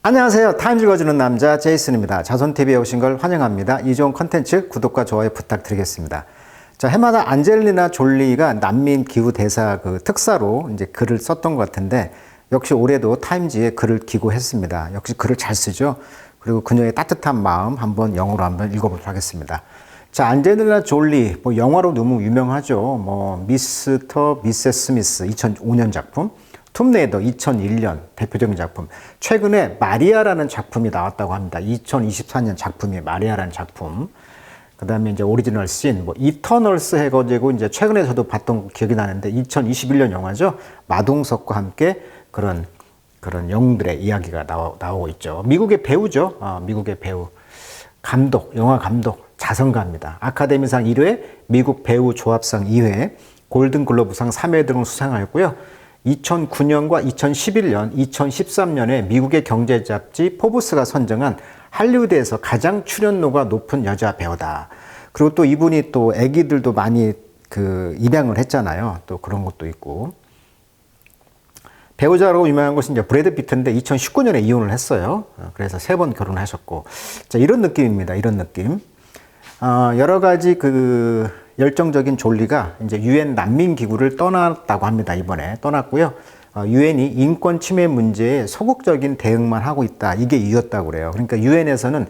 안녕하세요. 타임즈 읽어주는 남자 제이슨입니다. 자손TV에 오신 걸 환영합니다. 이 좋은 컨텐츠 구독과 좋아요 부탁드리겠습니다. 자, 해마다 안젤리나 졸리가 난민 기후 대사 특사로 이제 글을 썼던 것 같은데 역시 올해도 타임즈에 글을 기고했습니다. 역시 글을 잘 쓰죠. 그리고 그녀의 따뜻한 마음 한번 영어로 한번 읽어보도록 하겠습니다. 자, 안젤리나 졸리, 영화로 너무 유명하죠. 미스터 미세스 스미스 2005년 작품. 툼레이더 2001년 대표적인 작품. 최근에 마리아라는 작품이 나왔다고 합니다. 2024년 작품이 마리아라는 작품. 그 다음에 이제 오리지널 씬, 이터널스 해가지고 이제 최근에 저도 봤던 기억이 나는데 2021년 영화죠. 마동석과 함께 그런 영웅들의 이야기가 나오고 있죠. 미국의 배우죠. 미국의 배우. 감독, 영화 감독, 자선가입니다. 아카데미상 1회, 미국 배우 조합상 2회, 골든글로브상 3회 등을 수상하였고요. 2009년과 2011년, 2013년에 미국의 경제 잡지 포브스가 선정한 할리우드에서 가장 출연료가 높은 여자 배우다. 그리고 또 이분이 또 애기들도 많이 입양을 했잖아요. 또 그런 것도 있고. 배우자로 유명한 것은 이제 브래드 피트인데 2019년에 이혼을 했어요. 그래서 3번 결혼하셨고. 자, 이런 느낌입니다. 이런 느낌. 여러 가지 열정적인 졸리가 이제 유엔 난민 기구를 떠났다고 합니다. 이번에 떠났고요. 유엔이 인권 침해 문제에 소극적인 대응만 하고 있다. 이게 이유였다고 그래요. 그러니까 유엔에서는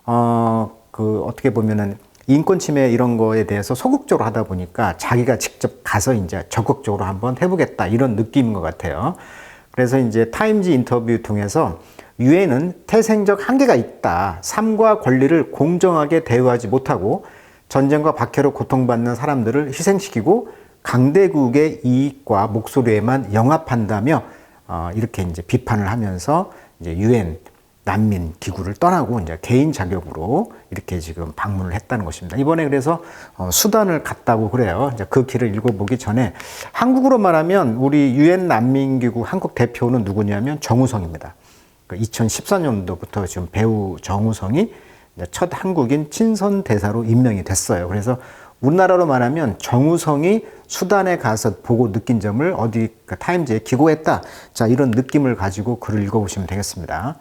어떻게 보면은 인권 침해 이런 거에 대해서 소극적으로 하다 보니까 자기가 직접 가서 이제 적극적으로 한번 해보겠다 이런 느낌인 것 같아요. 그래서 이제 타임지 인터뷰 통해서 유엔은 태생적 한계가 있다. 삶과 권리를 공정하게 대우하지 못하고 전쟁과 박해로 고통받는 사람들을 희생시키고 강대국의 이익과 목소리에만 영합한다며 이렇게 이제 비판을 하면서 이제 유엔 난민 기구를 떠나고 이제 개인 자격으로 이렇게 지금 방문을 했다는 것입니다. 이번에 그래서 수단을 갔다고 그래요. 이제 그 길을 읽어보기 전에 한국으로 말하면 우리 유엔 난민 기구 한국 대표는 누구냐면 정우성입니다. 2014년도부터 지금 배우 정우성이 첫 한국인 친선 대사로 임명이 됐어요. 그래서 우리나라로 말하면 정우성이 수단에 가서 보고 느낀 점을 타임즈에 기고했다. 자, 이런 느낌을 가지고 글을 읽어보시면 되겠습니다.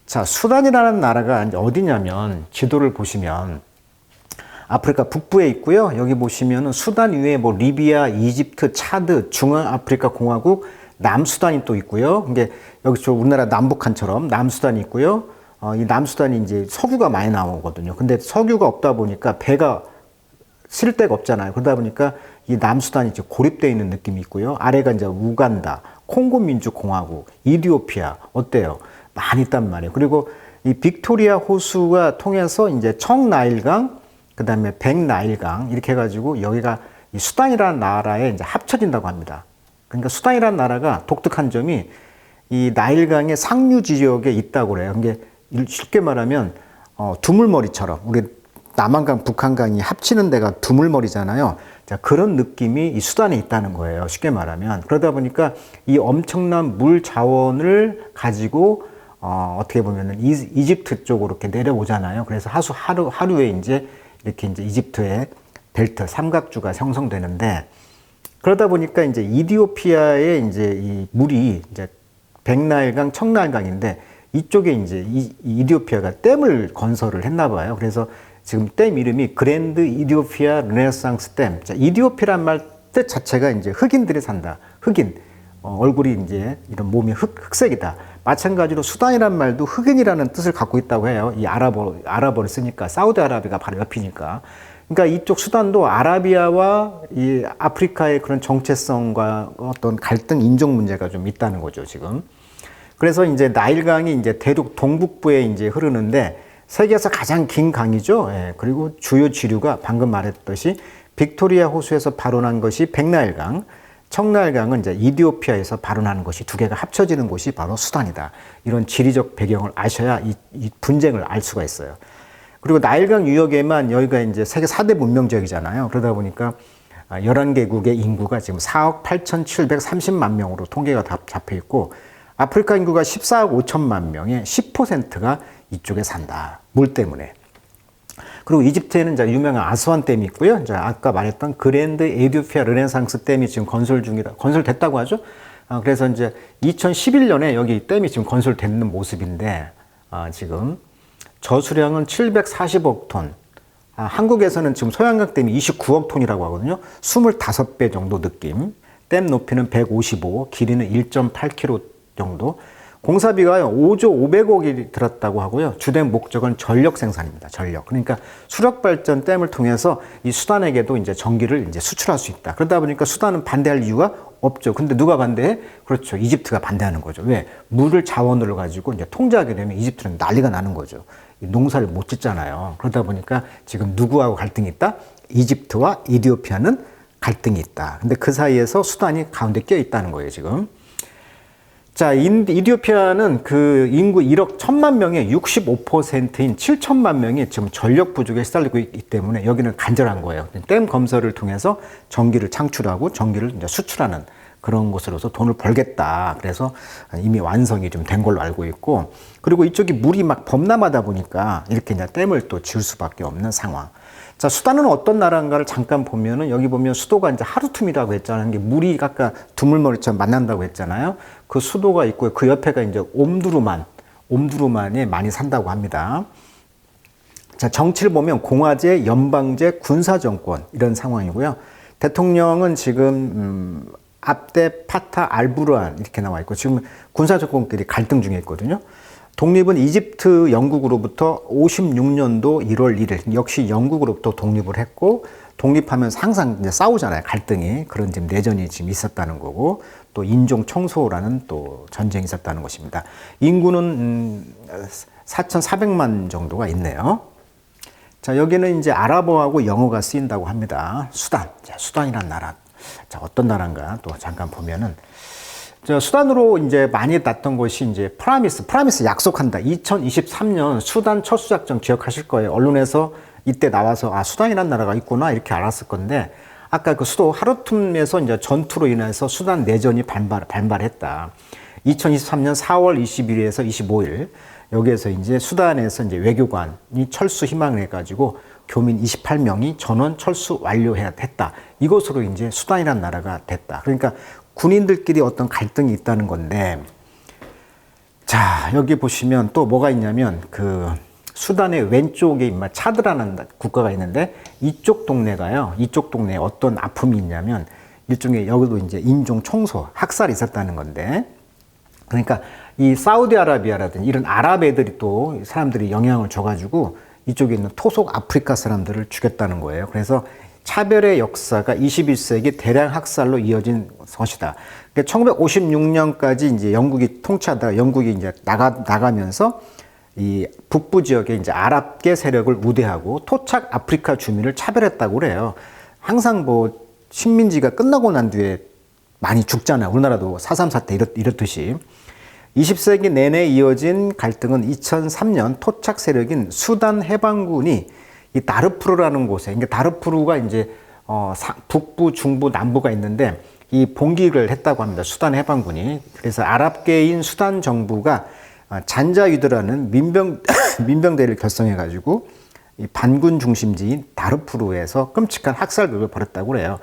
자, 수단이라는 나라가 어디냐면 지도를 보시면 아프리카 북부에 있고요. 여기 보시면은 수단 위에 리비아, 이집트, 차드, 중앙아프리카 공화국, 남수단이 또 있고요. 이게 여기 우리나라 남북한처럼 남수단이 있고요. 이 남수단이 이제 석유가 많이 나오거든요. 근데 석유가 없다 보니까 배가 실 데가 없잖아요. 그러다 보니까 이 남수단이 이제 고립되어 있는 느낌이 있고요. 아래가 이제 우간다, 콩고민주공화국, 이디오피아 어때요? 많이 있단 말이에요. 그리고 이 빅토리아 호수가 통해서 이제 청나일강, 그 다음에 백나일강 이렇게 해가지고 여기가 이 수단이라는 나라에 이제 합쳐진다고 합니다. 그러니까 수단이라는 나라가 독특한 점이 이 나일강의 상류 지역에 있다고 그래요. 이게 쉽게 말하면 두물머리처럼 우리 남한강, 북한강이 합치는 데가 두물머리잖아요. 자, 그런 느낌이 이 수단에 있다는 거예요. 쉽게 말하면. 그러다 보니까 이 엄청난 물 자원을 가지고 어떻게 보면은 이집트 쪽으로 이렇게 내려오잖아요. 그래서 하루에 이제 이렇게 이제 이집트의 벨트 삼각주가 형성되는데 그러다 보니까 이제 이디오피아의 이제 이 물이 이제 백나일강, 청나일강인데 이쪽에 이제 이디오피아가 댐을 건설을 했나 봐요. 그래서 지금 댐 이름이 그랜드 이디오피아 르네상스 댐. 자, 이디오피아란 말 뜻 자체가 이제 흑인들이 산다. 흑인. 얼굴이 이제 이런 몸이 흑색이다. 마찬가지로 수단이란 말도 흑인이라는 뜻을 갖고 있다고 해요. 이 아랍어를 쓰니까. 사우디아라비아가 바로 옆이니까. 그러니까 이쪽 수단도 아라비아와 이 아프리카의 그런 정체성과 어떤 갈등 인종 문제가 좀 있다는 거죠, 지금. 그래서 이제 나일강이 이제 대륙 동북부에 이제 흐르는데 세계에서 가장 긴 강이죠. 예, 그리고 주요 지류가 방금 말했듯이 빅토리아 호수에서 발원한 것이 백나일강, 청나일강은 이제 이디오피아에서 발원하는 것이 두 개가 합쳐지는 곳이 바로 수단이다. 이런 지리적 배경을 아셔야 이 분쟁을 알 수가 있어요. 그리고 나일강 유역에만 여기가 이제 세계 4대 문명 지역이잖아요. 그러다 보니까 11개국의 인구가 지금 4억 8,730만 명으로 통계가 잡혀 있고 아프리카 인구가 14억 5천만 명의 10%가 이쪽에 산다. 물 때문에. 그리고 이집트에는 이제 유명한 아스완 댐이 있고요. 이제 아까 말했던 그랜드 에디오피아 르네상스 댐이 지금 건설됐다고 하죠. 그래서 이제 2011년에 여기 댐이 지금 건설되는 모습인데, 지금 저수량은 740억 톤. 한국에서는 지금 소양강 댐이 29억 톤이라고 하거든요. 25배 정도 느낌. 댐 높이는 155, 길이는 1.8km 정도. 공사비가 5조 500억이 들었다고 하고요. 주된 목적은 전력 생산입니다. 전력. 그러니까 수력 발전 댐을 통해서 이 수단에게도 이제 전기를 이제 수출할 수 있다. 그러다 보니까 수단은 반대할 이유가 없죠. 근데 누가 반대해? 그렇죠. 이집트가 반대하는 거죠. 왜? 물을 자원으로 가지고 이제 통제하게 되면 이집트는 난리가 나는 거죠. 농사를 못 짓잖아요. 그러다 보니까 지금 누구하고 갈등이 있다? 이집트와 이디오피아는 갈등이 있다. 근데 그 사이에서 수단이 가운데 껴 있다는 거예요, 지금. 자, 이디오피아는 그 인구 1억 1천만 명의 65%인 7천만 명이 지금 전력 부족에 시달리고 있기 때문에 여기는 간절한 거예요. 댐 건설을 통해서 전기를 창출하고 전기를 이제 수출하는 그런 곳으로서 돈을 벌겠다. 그래서 이미 완성이 좀 된 걸로 알고 있고, 그리고 이쪽이 물이 막 범람하다 보니까 이렇게 이제 댐을 또 지을 수밖에 없는 상황. 자, 수단은 어떤 나라인가를 잠깐 보면은 여기 보면 수도가 이제 하루툼이라고 했잖아요. 이게 물이 아까 두물머리처럼 만난다고 했잖아요. 그 수도가 있고요. 그 옆에가 이제 옴두루만에 많이 산다고 합니다. 자, 정치를 보면 공화제, 연방제, 군사정권 이런 상황이고요. 대통령은 지금 압데 파타 알부르안 이렇게 나와 있고, 지금 군사정권끼리 갈등 중에 있거든요. 독립은 이집트 영국으로부터 56년도 1월 1일 역시 영국으로부터 독립을 했고, 독립하면서 항상 이제 싸우잖아요. 갈등이. 그런 지금 내전이 지금 있었다는 거고, 또 인종 청소라는 또 전쟁이 있었다는 것입니다. 인구는 4,400만 정도가 있네요. 자, 여기는 이제 아랍어하고 영어가 쓰인다고 합니다. 수단. 자, 수단이란 나라. 자, 어떤 나라인가 또 잠깐 보면은, 수단으로 이제 많이 났던 것이 이제 프라미스 약속한다. 2023년 수단 철수작전 기억하실 거예요. 언론에서 이때 나와서 수단이라는 나라가 있구나 이렇게 알았을 건데, 아까 그 수도 하루툼에서 이제 전투로 인해서 수단 내전이 발발했다. 2023년 4월 21일에서 25일 여기에서 이제 수단에서 이제 외교관이 철수 희망을 해가지고 교민 28명이 전원 철수 완료했다. 이것으로 이제 수단이라는 나라가 됐다. 그러니까 군인들끼리 어떤 갈등이 있다는 건데, 자, 여기 보시면 또 뭐가 있냐면, 그 수단의 왼쪽에 차드라는 국가가 있는데, 이쪽 동네가요, 이쪽 동네에 어떤 아픔이 있냐면, 일종의 여기도 이제 인종 청소, 학살이 있었다는 건데, 그러니까 이 사우디아라비아라든지 이런 아랍 애들이 또 사람들이 영향을 줘가지고 이쪽에 있는 토속 아프리카 사람들을 죽였다는 거예요. 그래서 차별의 역사가 21세기 대량 학살로 이어진 것이다. 그러니까 1956년까지 이제 영국이 통치하다가 영국이 이제 나가면서 이 북부 지역에 이제 아랍계 세력을 우대하고 토착 아프리카 주민을 차별했다고 그래요. 항상 뭐 식민지가 끝나고 난 뒤에 많이 죽잖아요. 우리나라도 4.3 사태 이렇듯이. 20세기 내내 이어진 갈등은 2003년 토착 세력인 수단 해방군이 이 다르푸르라는 곳에, 그러니까 다르푸르가 이제 북부, 중부, 남부가 있는데 이 봉기를 했다고 합니다. 수단 해방군이. 그래서 아랍계인 수단 정부가 잔자위드라는 민병대를 결성해가지고 이 반군 중심지인 다르푸르에서 끔찍한 학살극을 벌였다고 그래요.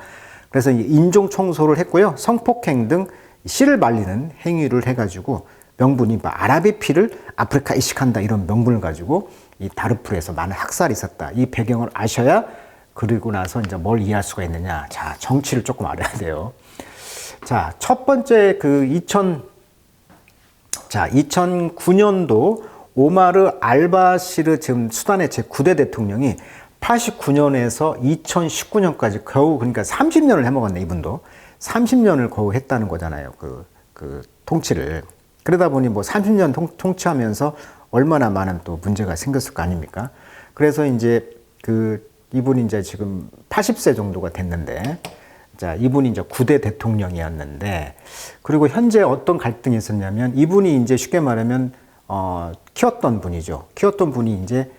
그래서 인종 청소를 했고요. 성폭행 등 씨를 말리는 행위를 해가지고 명분이 아랍의 피를 아프리카 이식한다 이런 명분을 가지고 이 다르푸르에서 많은 학살이 있었다. 이 배경을 아셔야 그리고 나서 이제 뭘 이해할 수가 있느냐. 자, 정치를 조금 알아야 돼요. 자, 첫 번째 2009년도 오마르 알바시르 지금 수단의 제9대 대통령이 89년에서 2019년까지 겨우, 그러니까 30년을 해먹었네, 이분도. 30년을 겨우 했다는 거잖아요. 그 통치를. 그러다 보니 뭐 30년 통치하면서 얼마나 많은 또 문제가 생겼을 거 아닙니까? 그래서 이제 이분이 이제 지금 80세 정도가 됐는데, 자, 이분이 이제 9대 대통령이었는데, 그리고 현재 어떤 갈등이 있었냐면, 이분이 이제 쉽게 말하면, 키웠던 분이죠. 키웠던 분이 이제,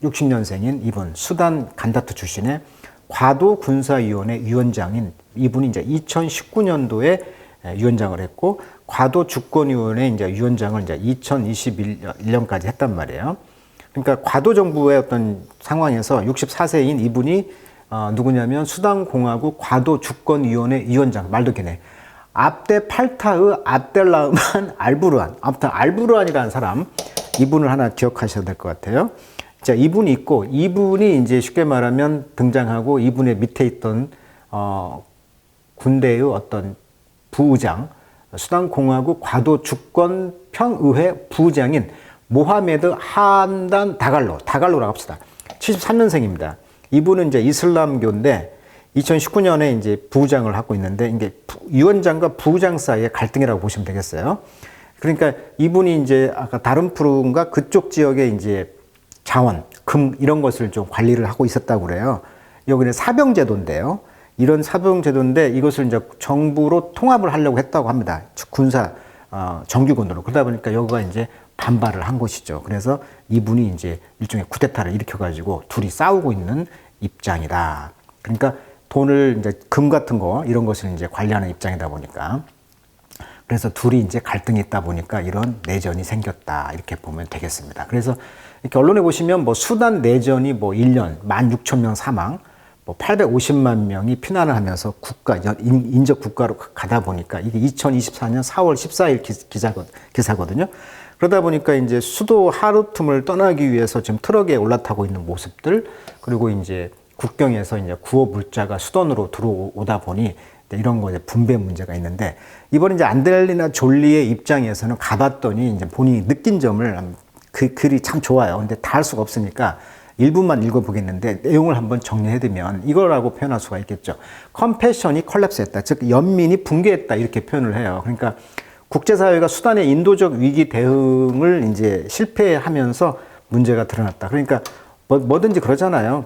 60년생인 이분, 수단 간다트 출신의 과도 군사위원회 위원장인 이분이 이제 2019년도에 위원장을 했고, 과도 주권위원회 이제 위원장을 이제 2021년까지 했단 말이에요. 그러니까 과도 정부의 어떤 상황에서 64세인 이분이 누구냐면 수단 공화국 과도 주권위원회 위원장, 말도 기네. 압데 팔타의 압델라흐만 알부르한, 아무튼 알부르한이라는 사람, 이분을 하나 기억하셔야 될 것 같아요. 자, 이분이 있고, 이분이 이제 쉽게 말하면 등장하고, 이분의 밑에 있던 군대의 어떤 부의장, 수단 공화국 과도 주권 평의회 부의장인 모하메드 함단 다갈로라고 합시다. 73년생입니다. 이분은 이제 이슬람교인데 2019년에 이제 부의장을 하고 있는데, 이게 위원장과 부의장 사이의 갈등이라고 보시면 되겠어요. 그러니까 이분이 이제 아까 다른푸르과 그쪽 지역에 이제 자원, 금 이런 것을 좀 관리를 하고 있었다고 그래요. 여기는 사병제도인데요. 이런 사병제도인데 이것을 이제 정부로 통합을 하려고 했다고 합니다. 군사 정규군으로. 그러다 보니까 여기가 이제 반발을 한 것이죠. 그래서 이분이 이제 일종의 쿠데타를 일으켜가지고 둘이 싸우고 있는 입장이다. 그러니까 돈을 이제 금 같은 거 이런 것을 이제 관리하는 입장이다 보니까, 그래서 둘이 이제 갈등이 있다 보니까 이런 내전이 생겼다, 이렇게 보면 되겠습니다. 그래서 이렇게 언론에 보시면 뭐 수단 내전이 뭐 1년 16,000명 사망, 뭐 850만 명이 피난을 하면서 인접 국가로 가다 보니까 이게 2024년 4월 14일 기사거든요. 그러다 보니까 이제 수도 하루툼을 떠나기 위해서 지금 트럭에 올라타고 있는 모습들, 그리고 이제 국경에서 이제 구호 물자가 수도원으로 들어오다 보니 이런 거에 분배 문제가 있는데, 이번에 이제 안젤리나 졸리의 입장에서는 가봤더니 이제 본인이 느낀 점을, 그 글이 참 좋아요. 근데 다 할 수가 없으니까 일부만 읽어보겠는데, 내용을 한번 정리해두면 이거라고 표현할 수가 있겠죠. 컴패션이 컬랩스했다. 즉, 연민이 붕괴했다. 이렇게 표현을 해요. 그러니까 국제사회가 수단의 인도적 위기 대응을 이제 실패하면서 문제가 드러났다. 그러니까 뭐든지 그러잖아요.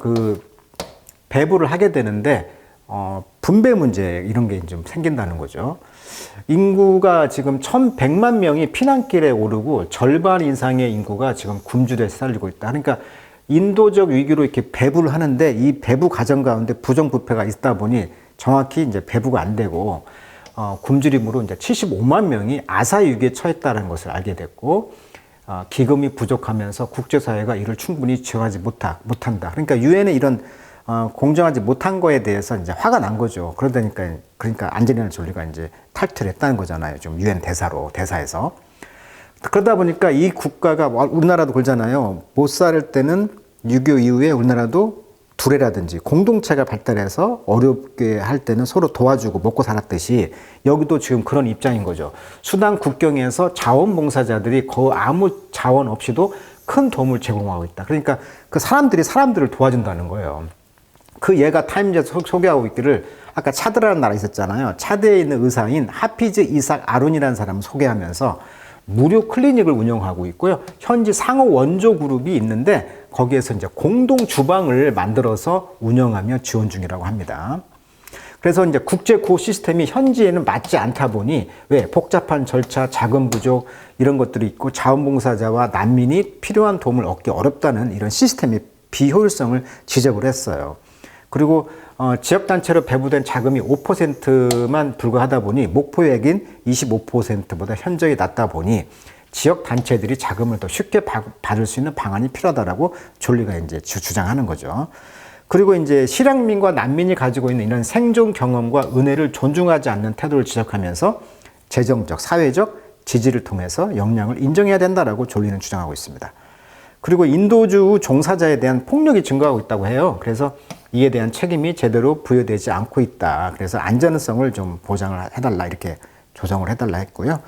배부를 하게 되는데, 분배 문제 이런 게 좀 생긴다는 거죠. 인구가 지금 1,100만 명이 피난길에 오르고 절반 이상의 인구가 지금 굶주려 시달리고 있다. 그러니까 인도적 위기로 이렇게 배부를 하는데, 이 배부 과정 가운데 부정부패가 있다 보니 정확히 이제 배부가 안 되고, 굶주림으로 이제 75만 명이 아사 위기에 처했다는 것을 알게 됐고, 기금이 부족하면서 국제사회가 이를 충분히 지원하지 못한다. 그러니까 유엔의 이런 공정하지 못한 거에 대해서 이제 화가 난 거죠. 그러니까 안젤리나 졸리가 이제 탈퇴를 했다는 거잖아요. 좀 유엔 대사에서. 그러다 보니까 이 국가가, 우리나라도 그러잖아요. 못 살 때는 6.25 이후에 우리나라도 두레라든지 공동체가 발달해서 어렵게 할 때는 서로 도와주고 먹고 살았듯이, 여기도 지금 그런 입장인 거죠. 수단 국경에서 자원봉사자들이 아무 자원 없이도 큰 도움을 제공하고 있다. 그러니까 그 사람들이 사람들을 도와준다는 거예요. 그 예가 타임즈에서 소개하고 있기를, 아까 차드라는 나라 있었잖아요. 차드에 있는 의사인 하피즈 이삭 아룬이라는 사람을 소개하면서 무료 클리닉을 운영하고 있고요. 현지 상호 원조 그룹이 있는데 거기에서 이제 공동 주방을 만들어서 운영하며 지원 중이라고 합니다. 그래서 이제 국제 구호 시스템이 현지에는 맞지 않다 보니, 왜 복잡한 절차, 자금 부족 이런 것들이 있고 자원봉사자와 난민이 필요한 도움을 얻기 어렵다는 이런 시스템의 비효율성을 지적을 했어요. 그리고 지역단체로 배부된 자금이 5%만 불과하다 보니 목표액인 25%보다 현저히 낮다 보니 지역단체들이 자금을 더 쉽게 받을 수 있는 방안이 필요하다라고 졸리가 이제 주장하는 거죠. 그리고 이제 실향민과 난민이 가지고 있는 이런 생존 경험과 은혜를 존중하지 않는 태도를 지적하면서 재정적, 사회적 지지를 통해서 역량을 인정해야 된다라고 졸리는 주장하고 있습니다. 그리고 인도주 종사자에 대한 폭력이 증가하고 있다고 해요. 그래서 이에 대한 책임이 제대로 부여되지 않고 있다. 그래서 안전성을 좀 보장을 해달라, 이렇게 조정을 해달라 했고요.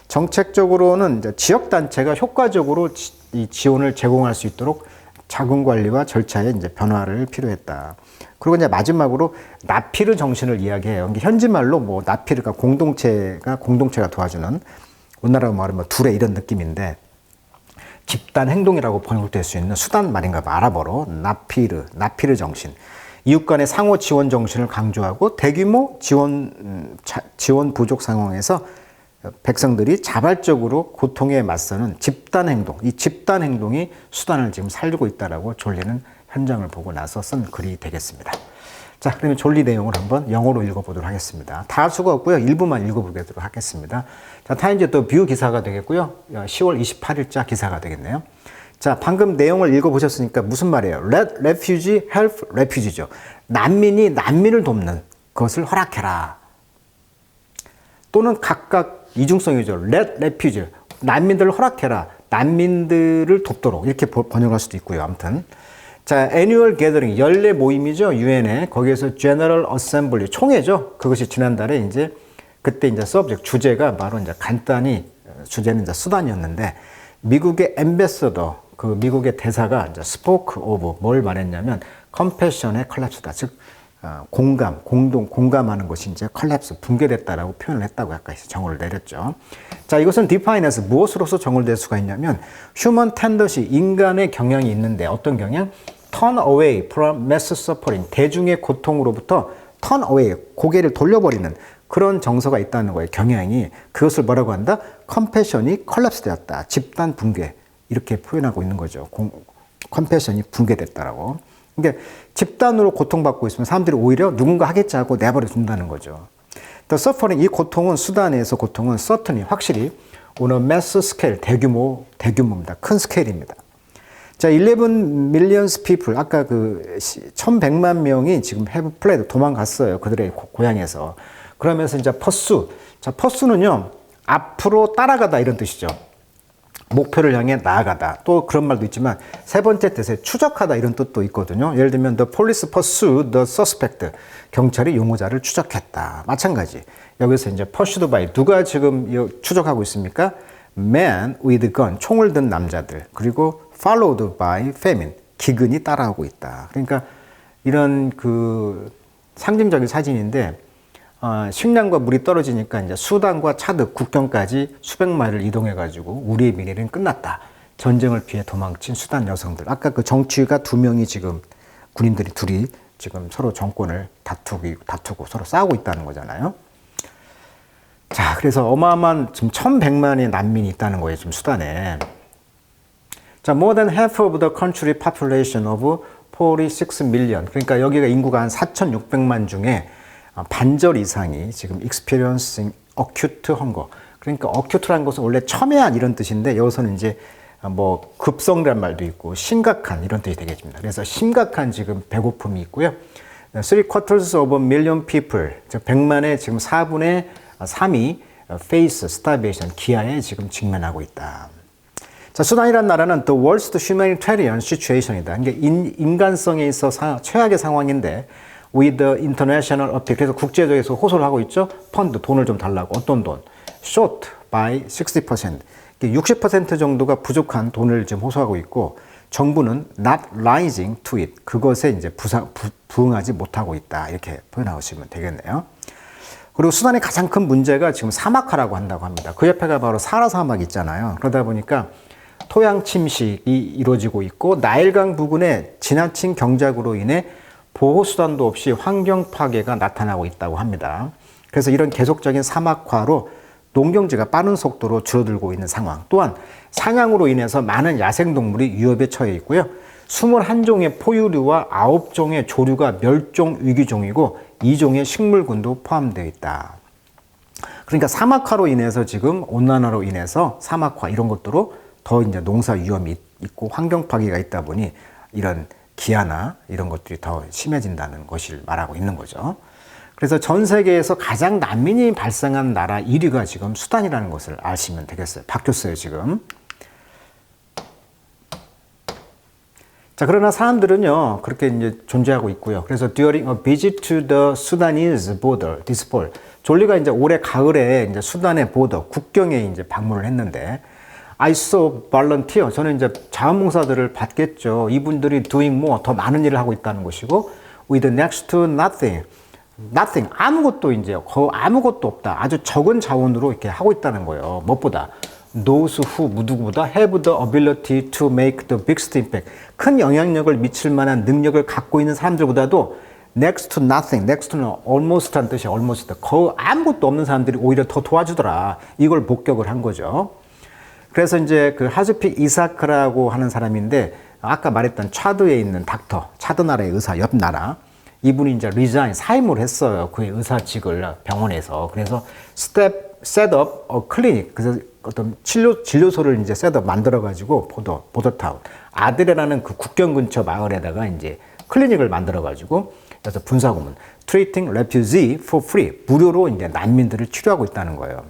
정책적으로는 이제 지역단체가 효과적으로 이 지원을 제공할 수 있도록 자금 관리와 절차에 이제 변화를 필요했다. 그리고 이제 마지막으로 나피르 정신을 이야기해요. 현지말로 뭐 나피르가 공동체가 도와주는, 우리나라로 말하면 두레 이런 느낌인데, 집단 행동이라고 번역될 수 있는 수단 말인가 봐. 아랍어로 나피르 정신. 이웃 간의 상호 지원 정신을 강조하고 대규모 지원 부족 상황에서 백성들이 자발적으로 고통에 맞서는 집단 행동, 이 집단 행동이 수단을 지금 살리고 있다라고 졸리는 현장을 보고 나서 쓴 글이 되겠습니다. 자, 그러면 졸리 내용을 한번 영어로 읽어보도록 하겠습니다. 다 할 수가 없고요. 일부만 읽어보도록 하겠습니다. 자, 타임즈 더 뷰 기사가 되겠고요. 10월 28일자 기사가 되겠네요. 자, 방금 내용을 읽어보셨으니까 무슨 말이에요? Let refugee help refugee죠. 난민이 난민을 돕는 것을 허락해라. 또는 각각 이중성이죠. let refugee, 난민들을 허락해라. 난민들을 돕도록 이렇게 번역할 수도 있고요. 아무튼 자, annual gathering, 연례 모임이죠. 유엔에 거기에서 general assembly, 총회죠. 그것이 지난달에 이제 그때 이제 subject 주제가 바로 이제 간단히 주제는 이제 수단이었는데 미국의 ambassador, 그 미국의 대사가 이제 spoke of 뭘 말했냐면 compassion의 collapse다. 즉 공감하는 것이 이제 collapse, 붕괴됐다라고 표현을 했다고 아까 정의를 내렸죠. 자, 이것은 define해서 무엇으로서 정의될 수가 있냐면 human tendency, 인간의 경향이 있는데 어떤 경향? turn away from mass suffering, 대중의 고통으로부터 turn away, 고개를 돌려버리는 그런 정서가 있다는 거예요. 경향이. 그것을 뭐라고 한다? compassion이 collapse 되었다. 집단 붕괴. 이렇게 표현하고 있는 거죠. compassion이 붕괴됐다라고. 그러니까 집단으로 고통받고 있으면 사람들이 오히려 누군가 하겠지 하고 내버려 둔다는 거죠. The suffering, 이 고통은 수단에서 고통은 certainly, 확실히 on a mass scale, 대규모입니다. 큰 스케일입니다. 자, 11 million people, 아까 그 1100만 명이 지금 have fled, 도망갔어요. 그들의 고향에서. 그러면서 이제 pursue. 자, pursue는요, 앞으로 따라가다 이런 뜻이죠. 목표를 향해 나아가다. 또 그런 말도 있지만 세 번째 뜻에 추적하다 이런 뜻도 있거든요. 예를 들면 the police pursued the suspect. 경찰이 용의자를 추적했다. 마찬가지. 여기서 이제 pursued by, 누가 지금 추적하고 있습니까? Man with gun, 총을 든 남자들. 그리고 followed by famine, 기근이 따라오고 있다. 그러니까 이런 그 상징적인 사진인데 식량과 물이 떨어지니까 이제 수단과 차드, 국경까지 수백 마일을 이동해가지고 우리의 미래는 끝났다. 전쟁을 피해 도망친 수단 여성들. 아까 그 정치가 두 명이 지금 군인들이 둘이 지금 서로 정권을 다투고 서로 싸우고 있다는 거잖아요. 자, 그래서 어마어마한 지금 1100만의 난민이 있다는 거예요. 지금 수단에. 자, more than half of the country population of 46 million. 그러니까 여기가 인구가 한 4,600만 중에 반절 이상이 지금 experiencing acute hunger. 그러니까 acute라는 것은 원래 첨예한 이런 뜻인데 여기서는 이제 뭐 급성이란 말도 있고 심각한 이런 뜻이 되겠습니다. 그래서 심각한 지금 배고픔이 있고요. 3/4 of a million people, 즉 100만의 지금 4분의 3이 face starvation, 기아에 지금 직면하고 있다. 자, 수단이라는 나라는 the worst humanitarian situation이다. 그러니까 인간성에 있어서 최악의 상황인데 with the international appeal. 그래서 국제적에서 호소를 하고 있죠. 펀드, 돈을 좀 달라고. 어떤 돈? short by 60%. 60% 정도가 부족한 돈을 지금 호소하고 있고 정부는 not rising to it. 그것에 이제 부응하지 못하고 있다. 이렇게 표현하시면 되겠네요. 그리고 수단의 가장 큰 문제가 지금 사막화라고 한다고 합니다. 그 옆에가 바로 사하라 사막이 있잖아요. 그러다 보니까 토양 침식이 이루어지고 있고 나일강 부근에 지나친 경작으로 인해 보호수단도 없이 환경 파괴가 나타나고 있다고 합니다. 그래서 이런 계속적인 사막화로 농경지가 빠른 속도로 줄어들고 있는 상황. 또한 사냥으로 인해서 많은 야생동물이 위협에 처해 있고요. 21종의 포유류와 9종의 조류가 멸종 위기종이고 2종의 식물군도 포함되어 있다. 그러니까 사막화로 인해서 지금 온난화로 인해서 사막화 이런 것들로 더 이제 농사 위험이 있고 환경 파괴가 있다 보니 이런 기아나 이런 것들이 더 심해진다는 것을 말하고 있는 거죠. 그래서 전 세계에서 가장 난민이 발생한 나라 1위가 지금 수단이라는 것을 아시면 되겠어요. 바뀌었어요, 지금. 자, 그러나 사람들은요, 그렇게 이제 존재하고 있고요. 그래서 during a visit to the Sudanese border this fall, 졸리가 이제 올해 가을에 이제 수단의 보더, 국경에 이제 방문을 했는데, I saw volunteer. 저는 이제 자원봉사들을 봤겠죠. 이분들이 doing more, 더 많은 일을 하고 있다는 것이고, with next to nothing. nothing. 아무것도 이제, 아무것도 없다. 아주 적은 자원으로 이렇게 하고 있다는 거예요. 무엇보다. those who, 누구보다 have the ability to make the biggest impact. 큰 영향력을 미칠 만한 능력을 갖고 있는 사람들보다도 next to nothing. next to는 almost 한 뜻이야. almost. 아무것도 없는 사람들이 오히려 더 도와주더라. 이걸 목격을 한 거죠. 그래서 이제 그 하즈픽 이사크라고 하는 사람인데 아까 말했던 차드에 있는 닥터, 차드 나라의 의사, 옆 나라 이분이 이제 리자인, 사임을 했어요. 그의 의사직을 병원에서. 그래서 set up a clinic, 그래서 어떤 진료소를 이제 셋업 만들어가지고 보더타운, 아드레라는 그 국경 근처 마을에다가 이제 클리닉을 만들어가지고 그래서 분사구문 Treating Refugee for Free 무료로 이제 난민들을 치료하고 있다는 거예요.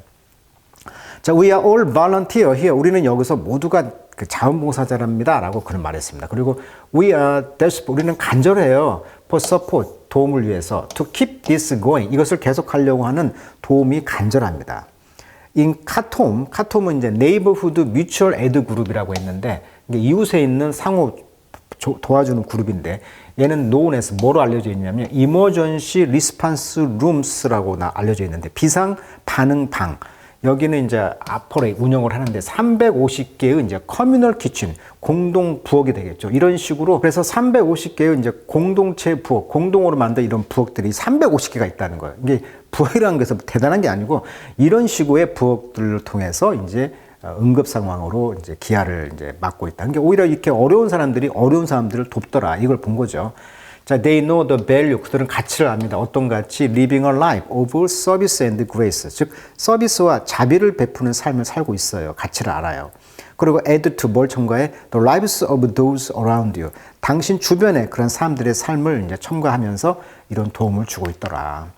자, we are all volunteer here. 우리는 여기서 모두가 그 자원봉사자랍니다. 라고 그런 말했습니다. 그리고 we are desperate. 우리는 간절해요. for support. 도움을 위해서. to keep this going. 이것을 계속하려고 하는 도움이 간절합니다. in 카톰은 이제 neighborhood mutual aid 그룹이라고 했는데 이웃에 있는 상호 도와주는 그룹인데 얘는 known as 뭐로 알려져 있냐면 emergency response rooms라고 알려져 있는데 비상 반응 방. 여기는 이제 앞으로 운영을 하는데 350개의 이제 커뮤널 키친, 공동 부엌이 되겠죠. 이런 식으로 그래서 350개의 이제 공동체 부엌, 공동으로 만든 이런 부엌들이 350개가 있다는 거예요. 이게 부엌이라는 것은 대단한 게 아니고 이런 식의 부엌들을 통해서 이제 응급 상황으로 이제 기하를 이제 맡고 있다는 게 오히려 이렇게 어려운 사람들을 돕더라. 이걸 본 거죠. 자, they know the value. 그들은 가치를 압니다. 어떤 가치? Living a life of service and grace. 즉, 서비스와 자비를 베푸는 삶을 살고 있어요. 가치를 알아요. 그리고 add to 뭘 첨가해? The lives of those around you. 당신 주변에 그런 사람들의 삶을 이제 첨가하면서 이런 도움을 주고 있더라.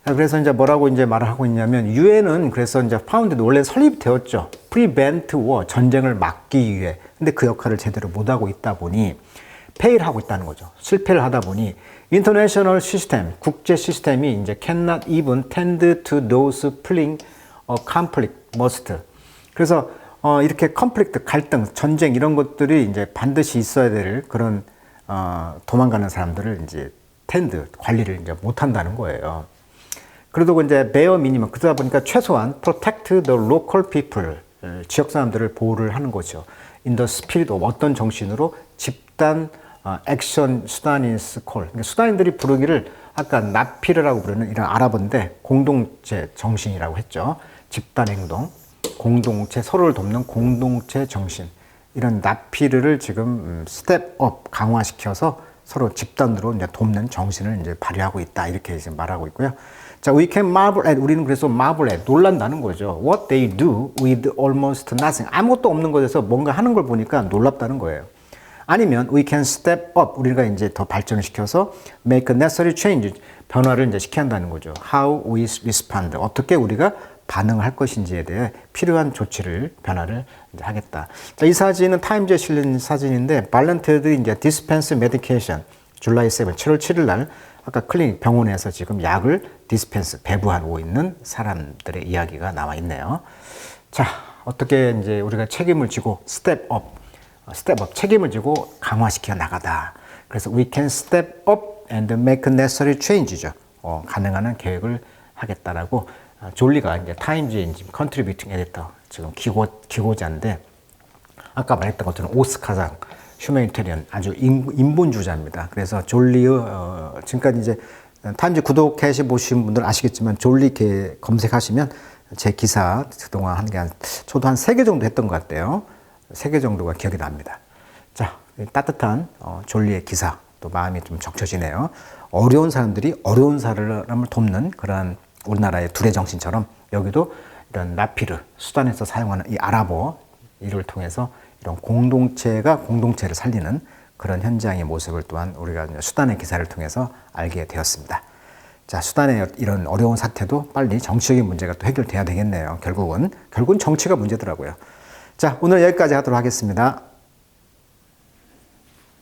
그래서 이제 뭐라고 이제 말을 하고 있냐면 유엔은 그래서 이제 파운드 원래 설립되었죠. Prevent war. 전쟁을 막기 위해. 근데 그 역할을 제대로 못하고 있다 보니 페일하고 있다는 거죠. 실패를 하다 보니 international system, 국제 시스템이 이제 cannot even tend to those fleeing a conflict must. 그래서 이렇게 conflict, 갈등, 전쟁 이런 것들이 이제 반드시 있어야 될 그런 도망가는 사람들을 이제 tend, 관리를 이제 못 한다는 거예요. 그래도 이제 bare minimum, 그러다 보니까 최소한 protect the local people, 지역 사람들을 보호를 하는 거죠. in the spirit of 어떤 정신으로 집단 액션 수단인스 콜. 그러니까 수단인들이 부르기를 아까 나피르라고 부르는 이런 아랍어인데 공동체 정신이라고 했죠. 집단 행동, 공동체, 서로를 돕는 공동체 정신. 이런 나피르를 지금 스텝업 강화시켜서 서로 집단으로 이제 돕는 정신을 이제 발휘하고 있다. 이렇게 이제 말하고 있고요. 자, we can marvel at. 우리는 그래서 marvel at. 놀란다는 거죠. What they do with almost nothing. 아무것도 없는 곳에서 뭔가 하는 걸 보니까 놀랍다는 거예요. 아니면 we can step up. 우리가 이제 더 발전을 시켜서 make a necessary change. 변화를 이제 시켜야 한다는 거죠. How we respond. 어떻게 우리가 반응할 것인지에 대해 필요한 조치를, 변화를 이제 하겠다. 자, 이 사진은 타임즈에 실린 사진인데, 발런티어들이 이제 dispense medication, 줄라이 7, 7월 7일 날 아까 클리닉 병원에서 지금 약을 디스펜스, 배부하고 있는 사람들의 이야기가 나와 있네요. 자, 어떻게 이제 우리가 책임을 지고 스텝업, 책임을 지고 강화시켜 나가다. 그래서 we can step up and make necessary change죠. 가능한 계획을 하겠다라고 졸리가 이제 타임즈의 컨트리뷰팅 에디터, 지금 기고자인데 아까 말했던 것처럼 오스카상 휴머니테리언 아주 인본주의자입니다. 그래서 졸리의 지금까지 이제 타임즈 구독해 보신 분들 아시겠지만 졸리 검색하시면 제 기사 그동안 한 게 저도 한 3개 정도 했던 것 같아요. 3개 정도가 기억이 납니다. 자, 따뜻한 졸리의 기사 또 마음이 좀 적셔지네요. 어려운 사람들이 어려운 사람을 돕는 그러한 우리나라의 둘의 정신처럼 여기도 이런 나피르 수단에서 사용하는 이 아랍어 이를 통해서 이런 공동체가 공동체를 살리는 그런 현장의 모습을 또한 우리가 수단의 기사를 통해서 알게 되었습니다. 자, 수단의 이런 어려운 사태도 빨리 정치적인 문제가 또 해결돼야 되겠네요. 결국은 정치가 문제더라고요. 자, 오늘 여기까지 하도록 하겠습니다.